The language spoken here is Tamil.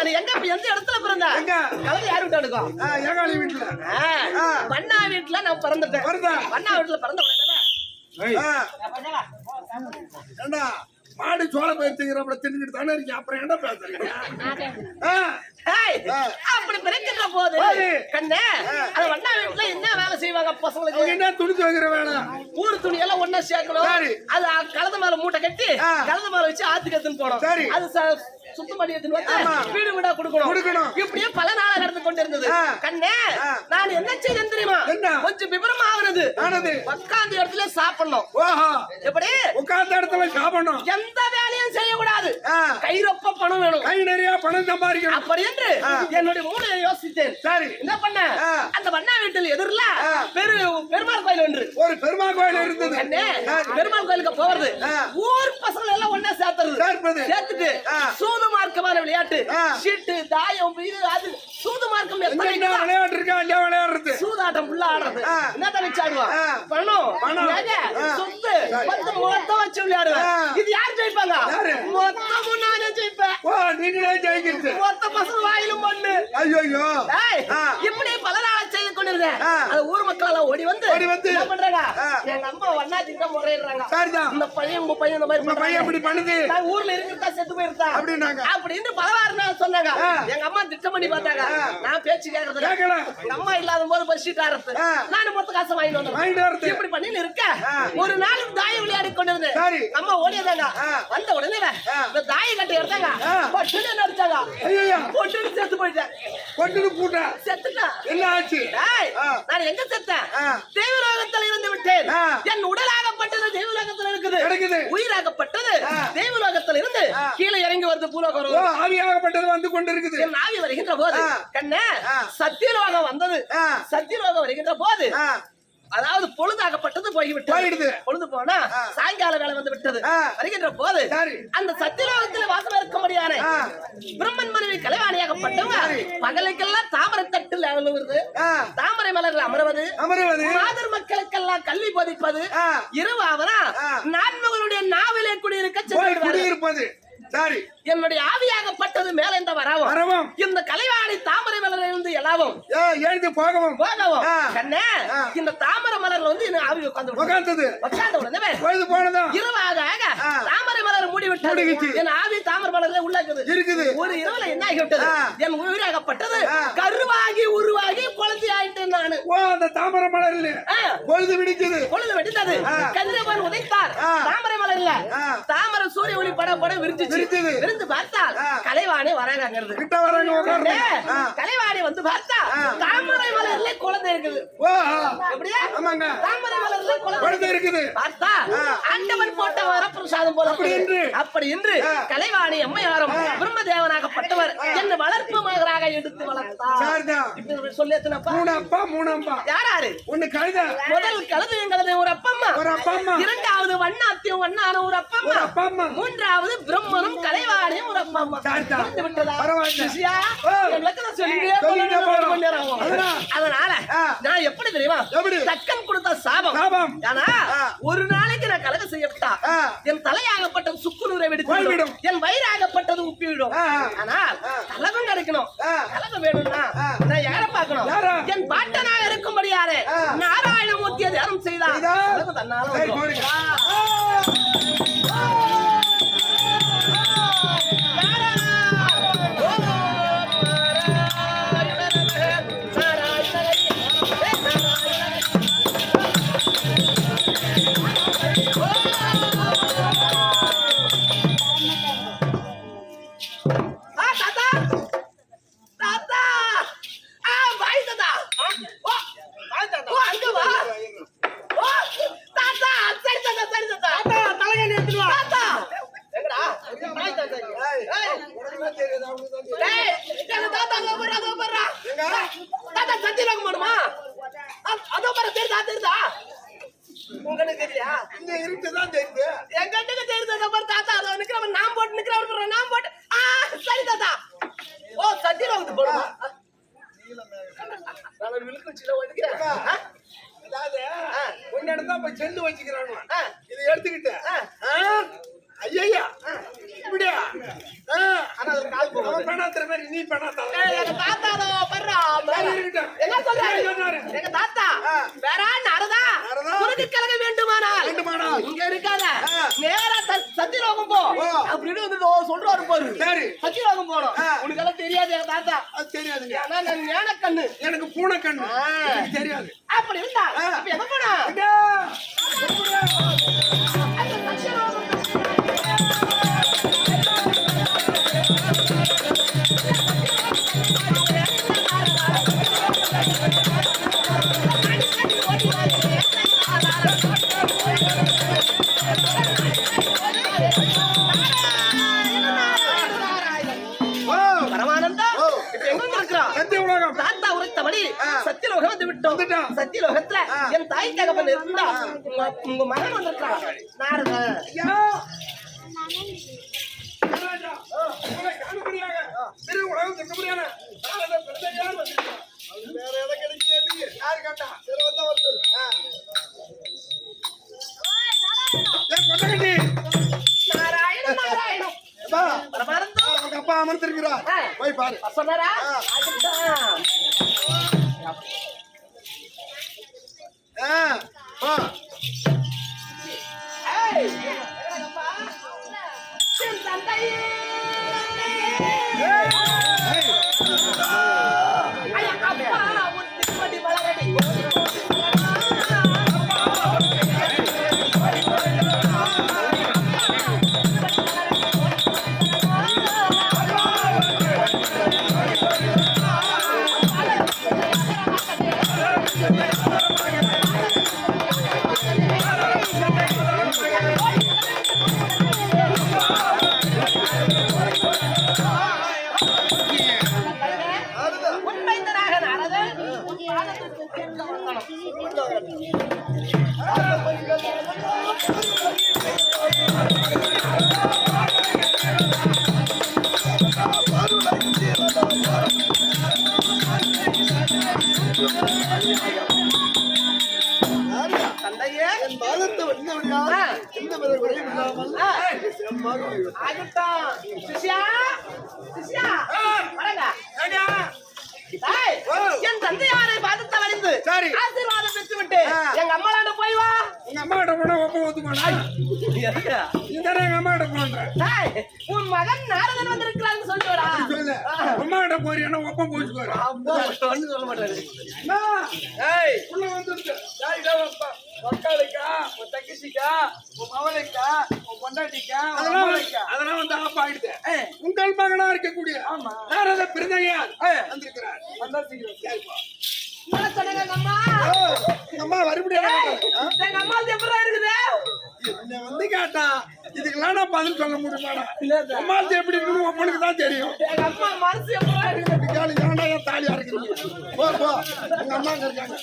சரி எங்க எந்த இடத்துல பிறந்த கலந்து யார் வீட்டு எடுக்கும் ஏகாலி வீட்டுல வண்ணா வீட்டுல நான் பிறந்துட்டேன் வண்ணா வீட்டுல பிறந்த ஏண்டா மாடு சோள பயிர் செய்யறப்ப தின்னுக்கிட்டு தானே இருக்கீங்க அப்புறம் என்ன பேசுறீங்க அப்படி பிறக்கின்ற போது கண்ணே அது வண்ணா வீட்டுல என்ன வேலை செய்வாங்க பசங்களுக்கு என்ன துணி துவைக்கிற வேலை ஊர் துணி எல்லாம் ஒன்னா சேர்க்கணும் அது கலந்த மேல மூட்டை கட்டி கலந்த மேல வச்சு ஆத்துக்கு எடுத்துன்னு போனோம் அது சுத்தம் பண்ணி எடுத்துன்னு வீடு வீடா கொடுக்கணும் இப்படியே பல நாளா நடந்து கொண்டு இருந்தது கண்ணே நான் என்ன செய்தேன் தெரியுமா கொஞ்சம் விபரம் ஆகுறது உட்கார்ந்த இடத்துல சாப்பிடணும் எப்படி உட்கார்ந்த இடத்துல சாப்பிடணும் எந்த வேலையும் செய்யக்கூடாது கை ரொப்ப பணம் வேணும் கை நிறைய பணம் சம்பாதிக்கணும் அப்படி என்று என்னுடைய மூளையை யோசித்தேன் சரி என்ன பண்ண அந்த வண்ணா வீட்டில் எதிரில பெருமாள் கோயில் ஒன்று ஒரு பெருமாள் கோயில் இருந்தது பெருமாள் கோயிலுக்கு போறது ஊர் பசங்க எல்லாம் ஒன்னா சேர்த்துட்டு சூது மார்க்கமான விளையாட்டு சீட்டு தாயம் இது அது சூது மார்க்கம் விளையாட்டு இருக்கா விளையாடுறது சூதாட்டம் உள்ள ஆடுறது என்ன தனிச்சு ஆடுவா பணம் சொத்து பத்து மொத்தம் வச்சு விளையாடுவேன் இது யார் ஜெயிப்பாங்க மொத்தமும் நானே ஜெயிப்பேன் நீங்களே ஜெயிக்கிறது மொத்த பசங்க வாயிலும் பண்ணு ஐயோ இப்படி பல நாள் செய்து கொண்டிருந்தேன் அது ஊர் மக்கள் எல்லாம் ஓடி வந்து என்ன பண்றாங்க எங்க அம்மா வண்ணாத்திட்ட முறையிடுறாங்க இந்த பையன் உங்க பையன் இந்த மாதிரி பையன் இப்படி பண்ணுது ஊர்ல இருக்கிறதா செத்து போயிருந்தா அப்படின்னாங்க அப்படின்னு பலவாறு நாள் சொன்னாங்க எங்க அம்மா திட்டம் பண்ணி பார்த்தாங்க நான் பேச்சு கேட்கறது எங்க அம்மா இல்லாத போது பசிட்டு ஆறது நானும் மொத்த காசு வாங்கிட்டு வந்தேன் இப்படி பண்ணி இருக்க ஒரு நாள் தாயம் விளையாடி கொண்டிருந்தேன் அம்மா ஓடியதாங்க வந்த உடனே இந்த தாய கட்டை எடுத்தாங்க பொட்டுன்னு அடிச்சாங்க பொட்டுன்னு செத்து போயிட்டேன் பொட்டுன்னு பூட்டா செத்துட்டேன் என்ன ஆச்சு நான் எங்க செத்தேன் தெய்வலோகத்தில் இருந்து விட்டேன் என் உடலாகப்பட்டது தெய்வலோகத்தில் இருக்குது உயிராகப்பட்டது தெய்வலோகத்தில் இருந்து கீழே இறங்கி வந்து பூலோகம் ஆவியாகப்பட்டது வந்து கொண்டிருக்குது என் ஆவி வருகின்ற போது கண்ணே சத்தியலோகம் வந்தது சத்தியலோகம் வருகின்ற போது அதாவது பொழுதாகப்பட்டது போய்விட்டது பொழுது போனா சாயங்கால வேலை வந்து விட்டது வருகின்ற போது அந்த சத்தியலோகத்தில் வாசம் இருக்க முடியாது பிரம்மன் மனைவி கலைவாணியாகப்பட்டவங்க பகலுக்கெல்லாம் தாமரை தட்டில் அமர்வது தாமரை மலர்கள் அமர்வது மாதர் மக்களுக்கெல்லாம் கல்வி போதிப்பது இரவாவனா நான்மகளுடைய நாவிலே குடியிருக்க சரி என்னுடைய ஆவியாகப்பட்டது மேல இந்த வரவும் இந்த கலைவாணி தாமரை மலரில் இருந்து எழவும் எழுந்து போகவும் கண்ணே இந்த தாமரை மலர்ல வந்து என்ன ஆவி உட்கார்ந்து உடனே இரவாக தாமரை மலர் மூடி விட்டது என் ஆவி தாமரை மலர்ல உள்ள இருக்குது ஒரு இரவுல என்ன ஆகிவிட்டது என் உயிராகப்பட்டது கருவாகி உருவாகி குழந்தை ஆயிட்டேன் நானு அந்த தாமரை மலர்ல பொழுது வெடித்தது கதிரவன் உதைத்தார் தாமரை மலர்ல தாமரை சூரிய ஒளி பட விரிந்து பார்த்தால் கலைவாணி வராங்கிறது கலைவாணி வந்து பார்த்தா தாமரை மலர்ல குழந்தை இருக்குது தாமரை மலர்ல குழந்தை இருக்குது பார்த்தா ஆண்டவன் போட்ட வரப்பிரசாதம் போல அப்படி என்று கலைவாணி அம்மையாரும் பிரம்மதேவனாகப்பட்டவர் என்ன வளர்ப்பு மகராக எடுத்து வளர்த்தார் சொல்லி யாராரு ஒண்ணு கழுத முதல் கழுது ஒரு அப்பம்மா இரண்டாவது வண்ணான ஒரு அப்பம்மா மூன்றாவது பிரம்மனும் கலைவாணியும் ஒரு அப்பம்மா அதனால நான் எப்படி தெரியுமா தக்கன் கொடுத்த சாபம் ஆனா ஒரு நாளைக்கு நான் கலக செய்யப்பட்டா என் தலையாகப்பட்டது சுக்குநூரை வெடித்து என் வயிறாகப்பட்டது உப்பிவிடும் ஆனால் கலகம் கிடைக்கணும் கலகம் வேணும்னா நான் யாரை பார்க்கணும் என் பாட்டனாக இருக்கும்படியாரு நாராயணமூர்த்தியை தியானம் செய்தார் தன்னால செல்லு வச்சுக்கிறான் இதை எடுத்துக்கிட்ட ஐயா இப்படியா கால் போகும் மாதிரி நீ பண்ண எங்க தாத்தா இருக்கட்டும். என்ன சொல்றாரு என்ன சொன்னாரு? எங்க தாத்தா வேற நாரதா நாரதா. உனக்கு கலக வேண்டுமானால் இங்க இருக்காத நேரா சத்தியலோகம் போ அப்படின்னு வந்து சொல்றாரு பாரு சரி சத்தியலோகம் போனோம் உனக்கு எல்லாம் தெரியாது எங்க தாத்தா அது தெரியாதுங்க ஆனா நான் ஞான கண்ணு எனக்கு பூனை கண்ணு எனக்கு தெரியாது அப்படி இருந்தா இப்ப எங்க போனா இங்க. அந்த சத்தியலோகம் ஓ, பரமானந்தா இப்ப எங்க இருக்கிறோம் சத்திய உலகம் தாத்தா உரைத்தபடி சத்தியலோகம் வந்து விட்டோம் வந்துட்டோம். சத்தியலோகத்துல என் தாய் தகப்பன் இருந்தா உங்க மகன் வந்திருக்கான் நாரதன் ஐயா. மகாராஜா, உங்களை காணும்படியாக திரு உலகம் திரும்புறியான நாரத பெருந்தையார் வந்திருக்கிறார். அது வேற எதை கிடைக்கலையே. யாரு கேட்டா? சரி, வந்தா வந்து. ஏய், கொட்டகட்டி. நாராயணம் நாராயணம் அப்பா, பரமானந்தா உங்க அப்பா அமர்ந்திருக்கிறார். போய் பாரு. சொன்னாரா போ. ஏய் என் தந்தையே ஏய். ஐயா அப்பா உன் திருவடி மலரடி உண்மைந்தராக நாரதன் உன் பாதத்திற்கு சேர்ந்து வந்தனம் தந்தையே என் பாதத்தை வந்தவடியால் எந்த வித குறையும் இல்லாமல் ஆகட்டும் சிஷ்யா சிஷ்யா வரங்க டேய், என் தந்தையாரை பாதத்தை வளைந்து சரி. ஆசீர்வாதம் பெற்று விட்டு எங்க அம்மாளாண்ட போய் வா உங்க அம்மா கிட்ட போனா ஒப்ப ஒத்துக்கோனா எதுக்கு? இந்த எங்க அம்மா கிட்ட போன்றேன் டேய், உன் மகன் நாரதன் வந்திருக்கிறான்னு சொல்லுவாரா சொல்லு அம்மா கிட்ட போறியானா ஒப்ப போச்சுக்கோரு ஒண்ணு சொல்ல மாட்டாரு அம்மா ஏய் உள்ள வந்துருச்சு டேய் டேய் அப்பா மக்களுக்கா உன் தங்கச்சிக்கா உன் மவளைக்கா உன் பொண்டாட்டிக்கா அதெல்லாம் வந்து ஆப் ஆயிடுது உங்கள் மகனா இருக்கக்கூடிய நாரத பிறந்தையார் வந்திருக்கிறார் வந்தாச்சுக்கிறேன் கேள்ப்பா என்ன சொன்னாங்க எங்க அம்மா அம்மா வருபடியா எங்க அம்மா எப்படா இருக்குது என்ன வந்து கேட்டா இதுக்கெல்லாம் நான் பதில் சொல்ல முடியுமாடா அம்மா எப்படி இருக்குன்னு உனக்கு தான் தெரியும் எங்க அம்மா மனசு எப்படா இருக்குது ஏன்டா என் தாலியா இருக்கிறீங்க போ போ உங்க அம்மா அங்க இருக்காங்க